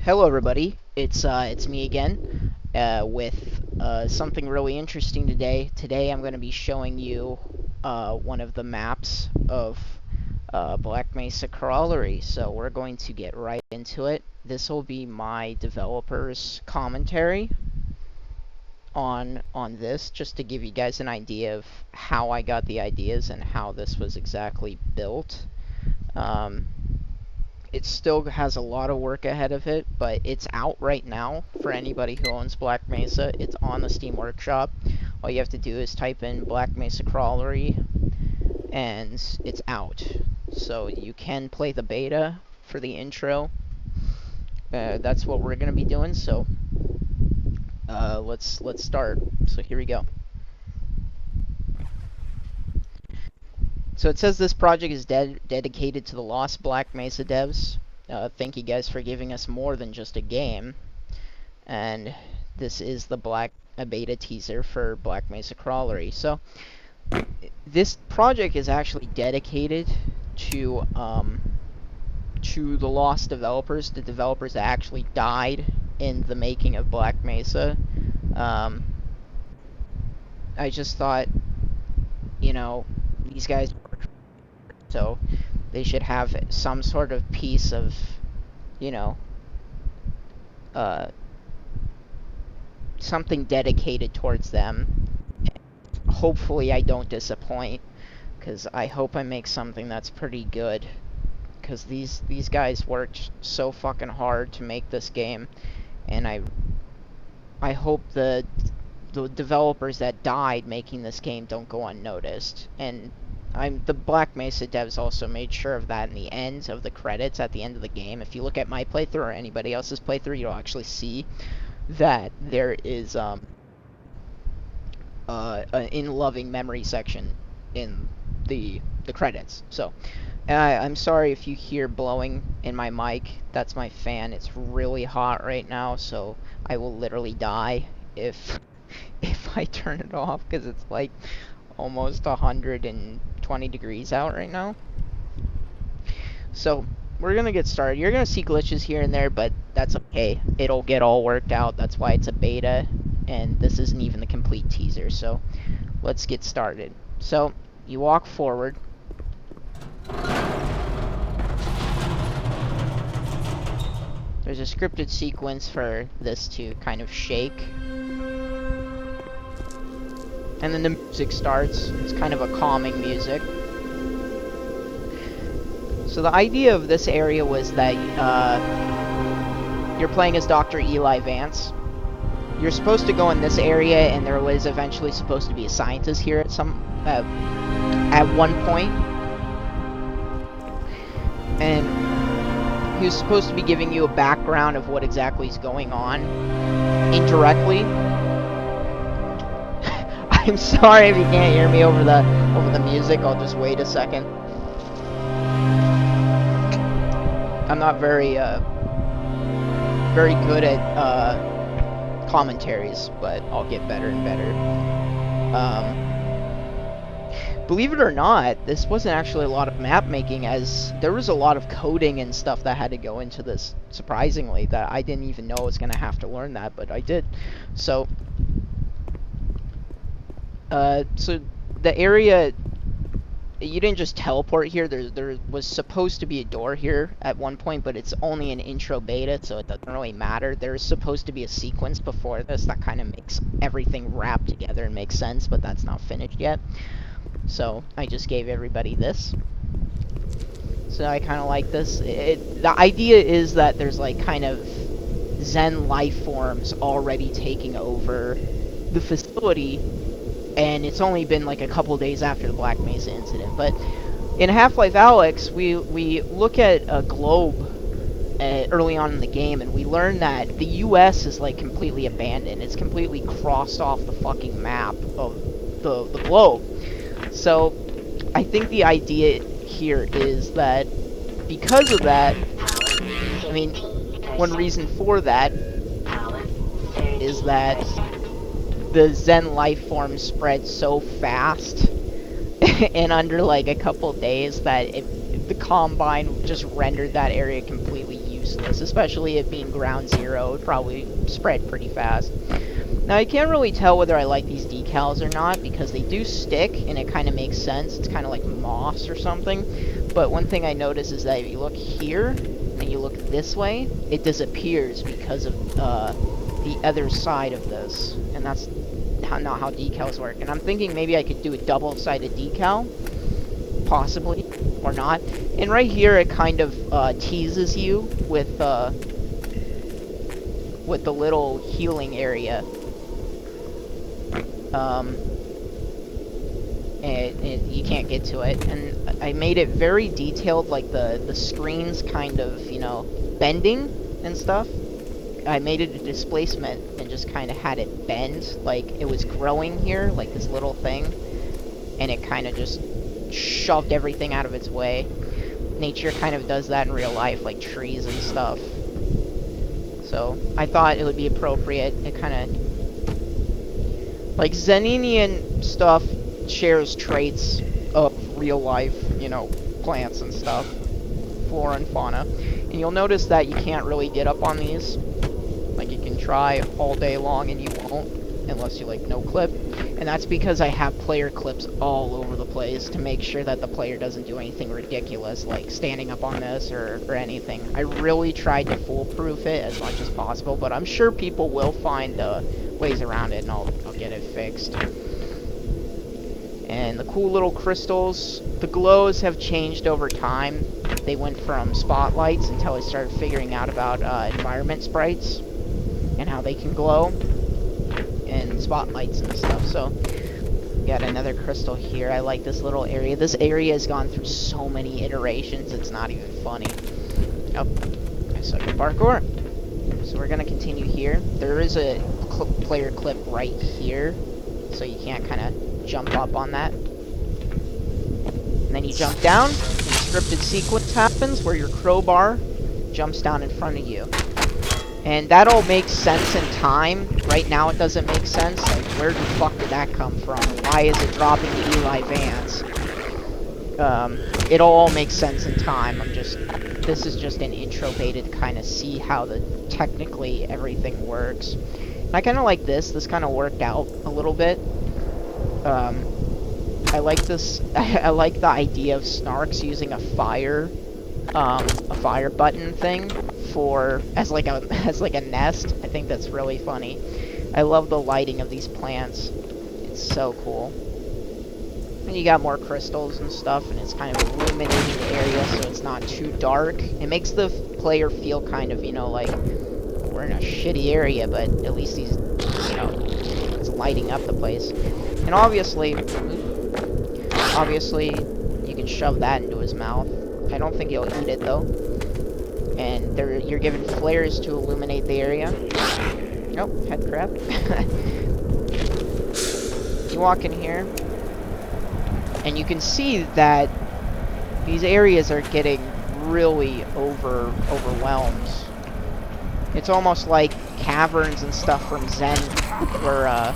Hello, everybody. It's me again with something really interesting today. Today, I'm going to be showing you one of the maps of Black Mesa Corollary. So we're going to get right into it. This will be my developer's commentary on this, just to give you guys an idea of how I got the ideas and how this was exactly built. Um, it still has a lot of work ahead of it, but it's out right now for anybody who owns Black Mesa. It's on the Steam Workshop. All you have to do is type in Black Mesa Corollary, and it's out. So you can play the beta for the intro. That's what we're gonna be doing. So let's start. So here we go. So it says this project is dedicated to the lost Black Mesa devs. Thank you guys for giving us more than just a game. And this is the beta teaser for Black Mesa Corollary. So this project is actually dedicated to the lost developers, the developers that actually died in the making of Black Mesa. I just thought, these guys work, so they should have some sort of piece of, you know, uh, something dedicated towards them. Hopefully I don't disappoint, because I hope I make something that's pretty good, because these guys worked so fucking hard to make this game, and I hope the developers that died making this game don't go unnoticed. And the Black Mesa devs also made sure of that in the end of the credits at the end of the game. If you look at my playthrough or anybody else's playthrough, you'll actually see that there is an in loving memory section in the credits. So I'm sorry if you hear blowing in my mic. That's my fan. It's really hot right now, so I will literally die if if I turn it off, because it's like almost 120 degrees out right now. So we're gonna get started. You're gonna see glitches here and there, but that's okay. It'll get all worked out. That's why it's a beta, and this isn't even the complete teaser. So let's get started. So you walk forward. There's a scripted sequence for this to kind of shake. And then the music starts. It's kind of a calming music. So the idea of this area was that you're playing as Dr. Eli Vance. You're supposed to go in this area, and there was eventually supposed to be a scientist here at one point. And he was supposed to be giving you a background of what exactly is going on, indirectly. I'm sorry if you can't hear me over the music. I'll just wait a second. I'm not very good at commentaries, but I'll get better and better. Believe it or not, this wasn't actually a lot of map making, as there was a lot of coding and stuff that had to go into this, surprisingly, that I didn't even know I was going to have to learn that, but I did. So the area, you didn't just teleport here. There was supposed to be a door here at one point, but it's only an intro beta, so it doesn't really matter. There's supposed to be a sequence before this that kind of makes everything wrap together and makes sense, but that's not finished yet. So I just gave everybody this. So I kind of like this. The idea is that there's like kind of Zen life forms already taking over the facility, and it's only been like a couple days after the Black Mesa incident. But in Half-Life Alyx, we look at a globe early on in the game, and we learn that the U.S. is like completely abandoned. It's completely crossed off the fucking map of the globe. So I think the idea here is that because of that, I mean, one reason for that is that the Zen life form spread so fast and under like a couple days that the Combine just rendered that area completely useless, especially it being ground zero. It would probably spread pretty fast. Now, I can't really tell whether I like these decals or not, because they do stick, and it kind of makes sense. It's kind of like moss or something. But one thing I notice is that if you look here, and you look this way, it disappears because of the other side of this. And that's not how decals work. And I'm thinking maybe I could do a double-sided decal, possibly, or not. And right here, it kind of teases you with the little healing area. And you can't get to it. And I made it very detailed, like the screen's kind of, you know, bending and stuff. I made it a displacement and just kind of had it bend, like it was growing here, like this little thing. And it kind of just shoved everything out of its way. Nature kind of does that in real life, like trees and stuff. So I thought it would be appropriate. It kind of, like, Zeninian stuff shares traits of real life, you know, plants and stuff, flora and fauna. And you'll notice that you can't really get up on these. Like, you can try all day long and you won't, unless you, like, no clip. And that's because I have player clips all over the place to make sure that the player doesn't do anything ridiculous, like standing up on this or anything. I really tried to foolproof it as much as possible, but I'm sure people will find ways around it, and I'll get it fixed. And the cool little crystals, the glows have changed over time. They went from spotlights until I started figuring out about environment sprites and how they can glow, and spotlights and stuff. So got another crystal here. I like this little area. This area has gone through so many iterations, it's not even funny. Oh, I suck at parkour. So we're gonna continue here. There is a player clip right here, so you can't kind of jump up on that. And then you jump down, and the scripted sequence happens where your crowbar jumps down in front of you. And that all makes sense in time. Right now it doesn't make sense. Like, where the fuck did that come from? Why is it dropping to Eli Vance? It all makes sense in time. This is just an intro beta to kind of see how technically everything works. And I kind of like this. This kind of worked out a little bit. I like this. I like the idea of Snarks using a fire button thing as like a nest. I think that's really funny. I love the lighting of these plants. It's so cool. And you got more crystals and stuff, and it's kind of illuminating the area so it's not too dark. It makes the player feel kind of, you know, like we're in a shitty area, but at least he's, you know, it's lighting up the place. And obviously you can shove that into his mouth. I don't think he'll eat it though. And you're given flares to illuminate the area. Nope, head crab. You walk in here, and you can see that these areas are getting really overwhelmed. It's almost like caverns and stuff from Zen were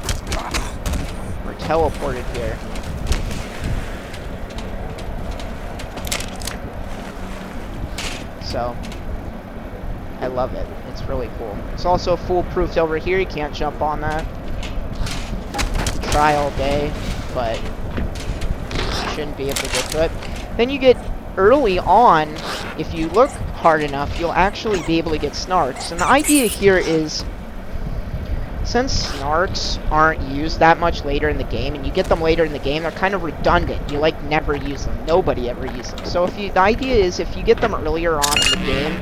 teleported here. So I love it. It's really cool. It's also foolproof over here. You can't jump on that. Try all day, but you shouldn't be able to get to it. Then you get early on, if you look hard enough, you'll actually be able to get Snarks. And the idea here is, since Snarks aren't used that much later in the game, and you get them later in the game, they're kind of redundant. You, like, never use them. Nobody ever uses them. So the idea is, if you get them earlier on in the game,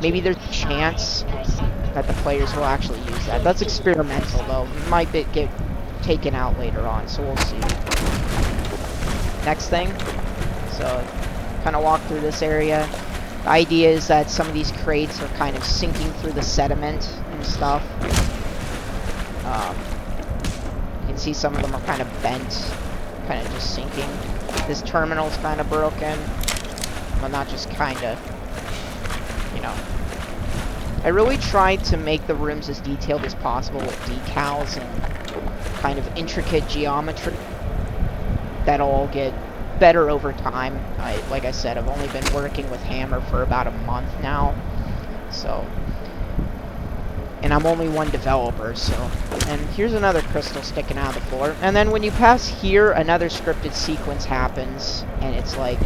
maybe there's a chance that the players will actually use that. That's experimental, though. It might get taken out later on, so we'll see. Next thing. So, kind of walk through this area. The idea is that some of these crates are kind of sinking through the sediment and stuff. You can see some of them are kind of bent, kind of just sinking. This terminal's kind of broken. Well, not just kind of, you know. I really tried to make the rooms as detailed as possible with decals and kind of intricate geometry that'll all get better over time. Like I said, I've only been working with Hammer for about a month now, so, and I'm only one developer, so. And here's another crystal sticking out of the floor. And then when you pass here, another scripted sequence happens, and it's like,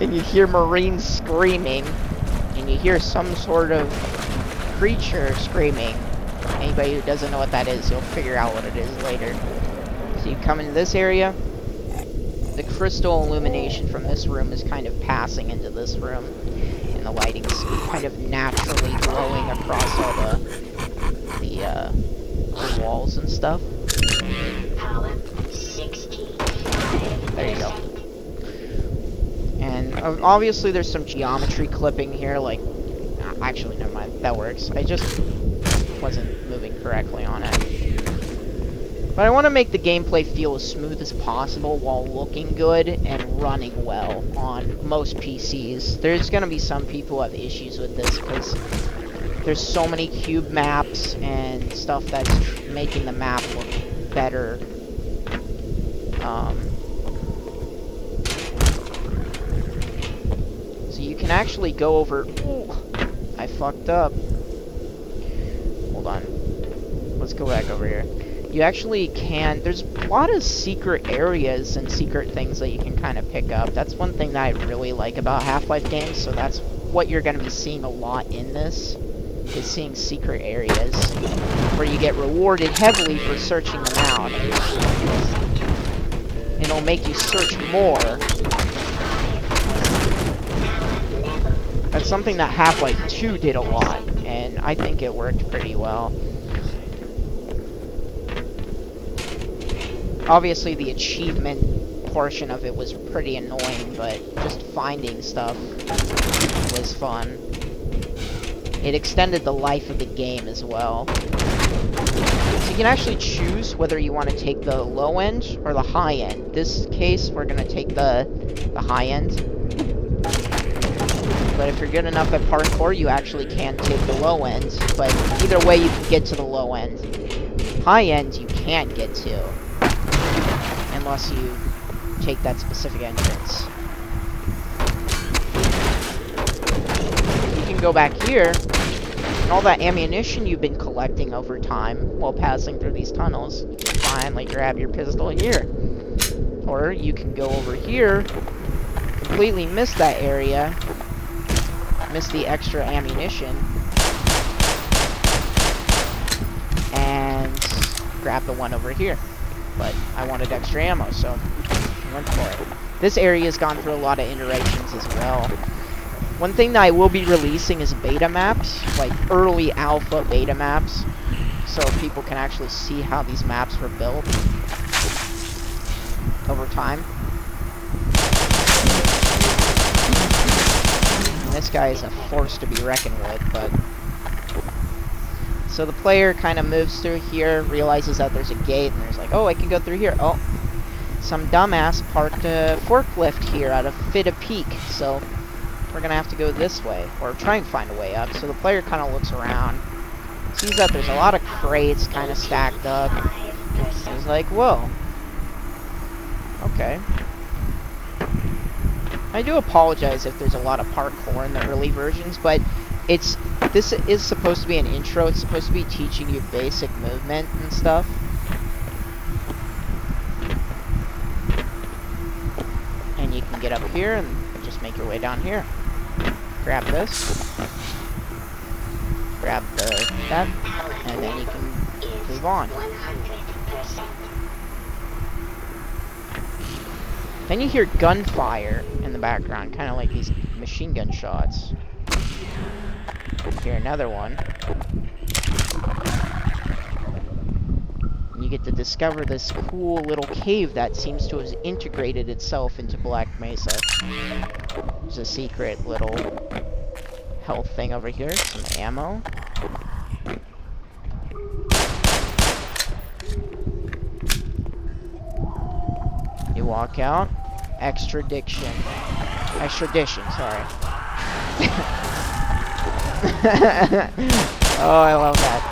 and you hear Marines screaming, and you hear some sort of creature screaming. Anybody who doesn't know what that is, you'll figure out what it is later. So you come into this area. The crystal illumination from this room is kind of passing into this room, and the lighting's kind of naturally glowing across all the walls and stuff. There you go. And obviously there's some geometry clipping here, like, actually never mind, that works. I just wasn't moving correctly on it. But I want to make the gameplay feel as smooth as possible while looking good and running well on most PCs. There's going to be some people who have issues with this because there's so many cube maps and stuff that's making the map look better. So you can actually go over... Ooh, I fucked up. Hold on. Let's go back over here. You actually can... There's a lot of secret areas and secret things that you can kind of pick up. That's one thing that I really like about Half-Life games, so that's what you're going to be seeing a lot in this, is seeing secret areas where you get rewarded heavily for searching them out. And it'll make you search more. That's something that Half-Life 2 did a lot, and I think it worked pretty well. Obviously, the achievement portion of it was pretty annoying, but just finding stuff was fun. It extended the life of the game as well. So you can actually choose whether you want to take the low end or the high end. In this case, we're going to take the high end. But if you're good enough at parkour, you actually can take the low end. But either way, you can get to the low end. High end, you can't get to, unless you take that specific entrance. You can go back here, and all that ammunition you've been collecting over time while passing through these tunnels, you can finally grab your pistol here. Or you can go over here, completely miss that area, miss the extra ammunition, and grab the one over here. But I wanted extra ammo, so I went for it. This area has gone through a lot of iterations as well. One thing that I will be releasing is beta maps, like early alpha beta maps, so people can actually see how these maps were built over time. And this guy is a force to be reckoned with, but... So the player kind of moves through here, realizes that there's a gate, and there's like, oh, I can go through here. Oh, some dumbass parked a forklift here at a fit of peak, so we're going to have to go this way, or try and find a way up. So the player kind of looks around, sees that there's a lot of crates kind of stacked up. He's like, whoa. Okay. I do apologize if there's a lot of parkour in the early versions, but this is supposed to be an intro. It's supposed to be teaching you basic movement and stuff. And you can get up here and just make your way down here. Grab this. Grab that. And then you can move on. Then you hear gunfire in the background, kind of like these machine gun shots. Here, another one. You get to discover this cool little cave that seems to have integrated itself into Black Mesa. There's a secret little health thing over here, some ammo. You walk out. Extradition, sorry. Oh, I love that.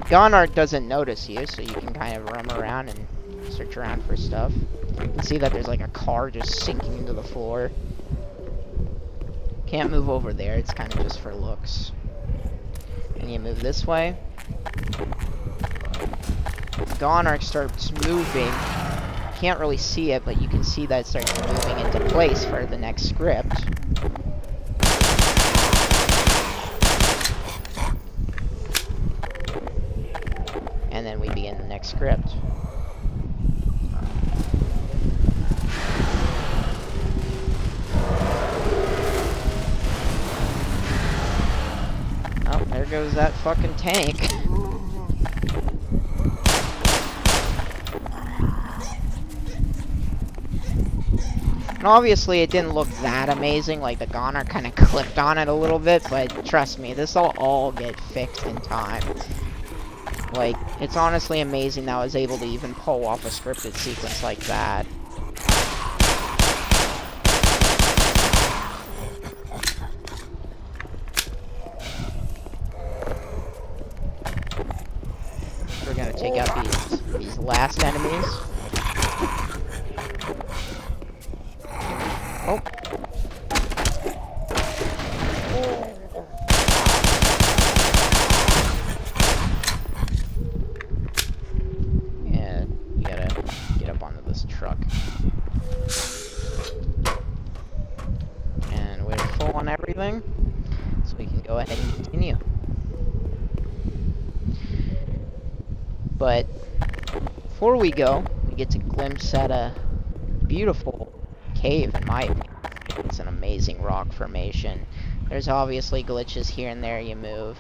Gonarch doesn't notice you, so you can kind of roam around and search around for stuff. You can see that there's like a car just sinking into the floor. Can't move over there, it's kind of just for looks. And you move this way. Gonarch starts moving. Can't really see it, but you can see that it starts moving into place for the next script. And then we begin the next script. Oh, there goes that fucking tank. And obviously it didn't look that amazing, like the Goner kind of clipped on it a little bit, but trust me, this will all get fixed in time. Like, it's honestly amazing that I was able to even pull off a scripted sequence like that. We're gonna take out these last enemies. Oh. Yeah, you gotta get up onto this truck. And we're full on everything, so we can go ahead and continue. But before we go, we get to glimpse at a beautiful cave, in my opinion. It's an amazing rock formation. There's obviously glitches here and there you move.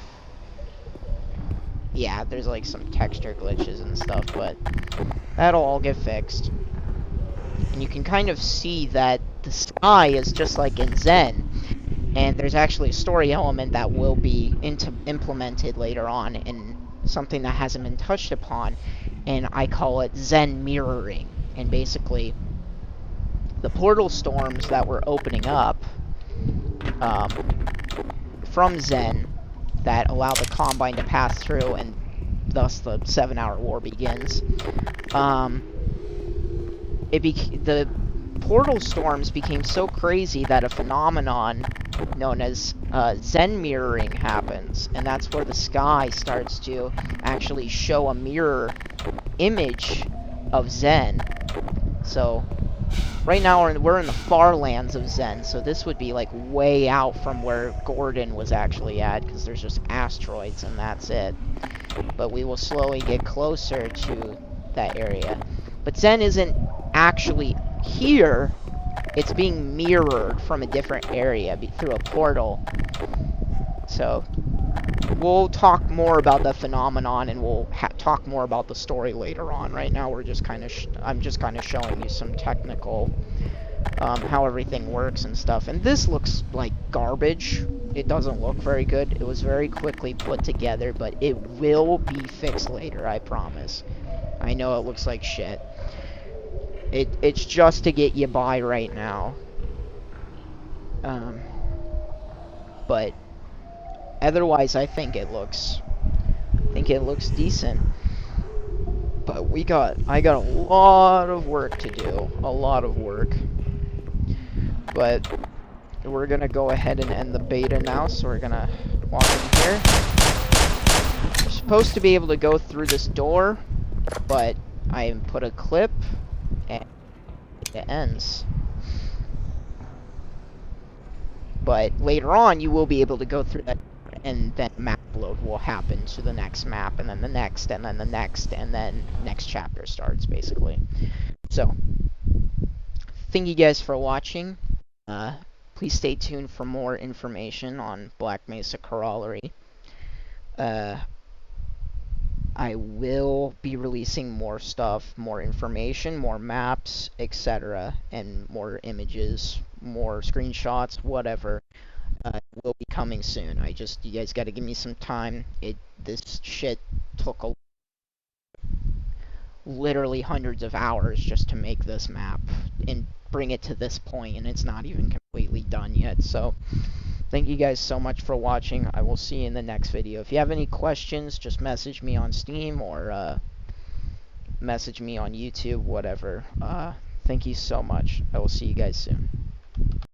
Yeah, there's like some texture glitches and stuff, but that'll all get fixed. And you can kind of see that the sky is just like in Zen. And there's actually a story element that will be implemented later on in something that hasn't been touched upon. And I call it Zen mirroring. And basically, the portal storms that were opening up from Zen that allow the Combine to pass through, and thus the 7-hour war begins. The portal storms became so crazy that a phenomenon known as Zen mirroring happens, and that's where the sky starts to actually show a mirror image of Zen. So right now we're in the far lands of Zen, so this would be like way out from where Gordon was actually at, because there's just asteroids and that's it. But we will slowly get closer to that area. But Zen isn't actually here, it's being mirrored from a different area through a portal. So we'll talk more about the phenomenon, and we'll talk more about the story later on. Right now we're just kind of I'm just kind of showing you some technical how everything works and stuff. And this looks like garbage. It doesn't look very good. It was very quickly put together, but it will be fixed later, I promise. I know it looks like shit. It's just to get you by right now. But otherwise, I think it looks decent. But I got a lot of work to do, a lot of work. But we're gonna go ahead and end the beta now, so we're gonna walk in here. You're supposed to be able to go through this door, but I put a clip, and it ends. But later on, you will be able to go through that, and then map load will happen to the next map, and then the next, and then the next, and then next chapter starts, basically. So, thank you guys for watching. Please stay tuned for more information on Black Mesa Corollary. I will be releasing more stuff, more information, more maps, etc., and more images, more screenshots, whatever. Will be coming soon. You guys got to give me some time. This shit took a literally hundreds of hours just to make this map and bring it to this point, and it's not even completely done yet. So thank you guys so much for watching. I will see you in the next video. If you have any questions, just message me on Steam or message me on YouTube, whatever. Thank you so much. I will see you guys soon.